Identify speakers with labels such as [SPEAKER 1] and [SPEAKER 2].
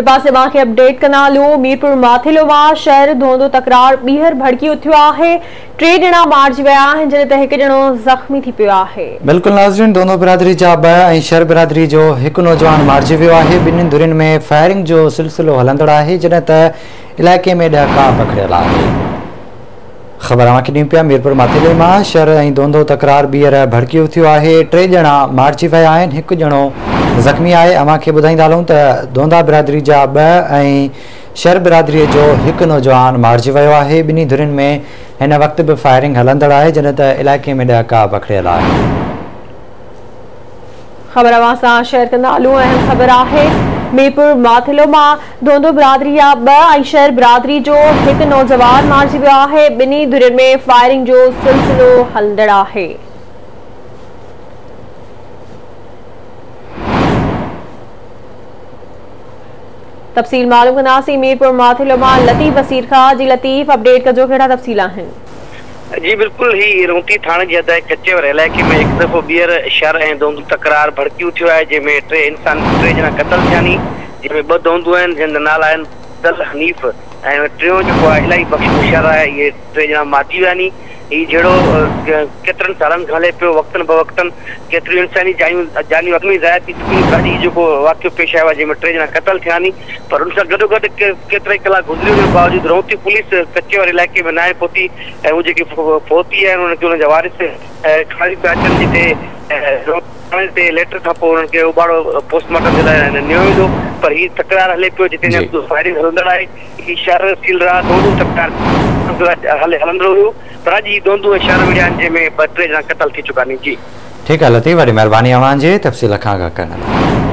[SPEAKER 1] पासे मांखे अपडेट कनालू मीरपुर माथिलो मां शहर धोंदो तकरार बीहर भड़की उठियो आहे। 3 ॼणा मारिजी विया आहिनि जॾहिं त 1 ॼणो ज़ख़्मी थी पियो आहे।
[SPEAKER 2] बिल्कुल नाज़रीन, धोंदो बिरादरी जा 2 ऐं शहर बिरादरी जो 1 नौजवान मारिजी वियो आहे। ॿिन्हिनि धुरियुनि में फायरिंग जो सिलसिलो हलंदड़ आहे जॾहिं त इलाइक़े में 10 का पकड़ियल आहे। ख़बर अवांखे ॾियूं पिया मीरपुर माथिले मां शहर ऐं धोंदो तकरार बीहर भड़की उथियो आहे। 3 ॼणा मारिजी विया आहिनि, 1 ॼणो ज़ख़्मी आहे। अवांखे ॿुधाईंदा हलूं त धोंदा बिरादरी जा 2 ऐं शहर बिरादरी जो 1 नौजवान मारिजी वियो आहे। ॿिन्ही धुरियुनि में हिन वक़्तु बि फायरिंग हलंदड़ आहे जॾहिं त इलाइक़े में 10 का पकड़ियल आहे।
[SPEAKER 1] ख़बर अवां सां शेयर कंदा हलूं। अहम ख़बर आहे मीरपुर माथिलो मां धोंदो बिरादरी जा 2 ऐं शहर बिरादरी जो 1 नौजवान मारिजी वियो आहे। ॿिन्ही धुरियुनि में फायरिंग जो सिलसिलो हलंदड़ आहे। तफ़सील मालूम कंदासीं मीरपुर माथिलो मां लतीफ़ बसीर खां। जी लतीफ़, अपडेट कजो, कहिड़ा तफ़सील आहिनि?
[SPEAKER 3] जी बिल्कुल, ही रोटी थाने जे अदाए कचेवर इलाइक़े में 1 दफ़ो ॿीहर शहर ऐं धोंदो तकरार भड़की उथियो आहे, जंहिंमें 3 ॼणा क़तल थिया आहिनि, जंहिंमें 2 धोंदू आहिनि जंहिंजा नाला आहिनि अब्दुल हनीफ़ ऐं 3 जेको आहे इलाही बख़्श मुशर आहे। इहे 3 ॼणा मारिजी विया आहिनि। ही जहिड़ो केतिरनि सालनि खां हले पियो, वक़्तनि बवक़्तनि केतिरियूं इंसानी जानियूं अॻिमें ज़ाया थी चुकियूं। गाॾी जेको वाक़ियो पेश आयो आहे जंहिंमें 3 ॼणा क़तल थिया आहिनि, पर हुन सां गॾोगॾु केतिरा ई कलाक गुज़री वञण बावजूदि रोहती पुलिस कचेवर इलाइक़े में न आहे पहुती ऐं उहे जेके फोती आहिनि उनखे हुनजा वारिस खणी पिया अचनि, जिते लेटर खां पोइ उन्हनि खे उबाड़ो पोस्टमार्टम जे लाइ नियो वेंदो। पर हीअ तकरार हले पियो जिते फायरिंग हलंदड़ आहे। ही शहर सील रहा धोंदो तकरार हलंदड़ हुयो, पर अॼु ही धोंदो ऐं शहर विढ़िया आहिनि जंहिंमें 2-3 ॼणा क़तल थी चुका आहिनि। जी
[SPEAKER 2] ठीकु आहे लतीफ़, वॾी महिरबानी अवां जे तफ़सील खां आगाह करण लाइ।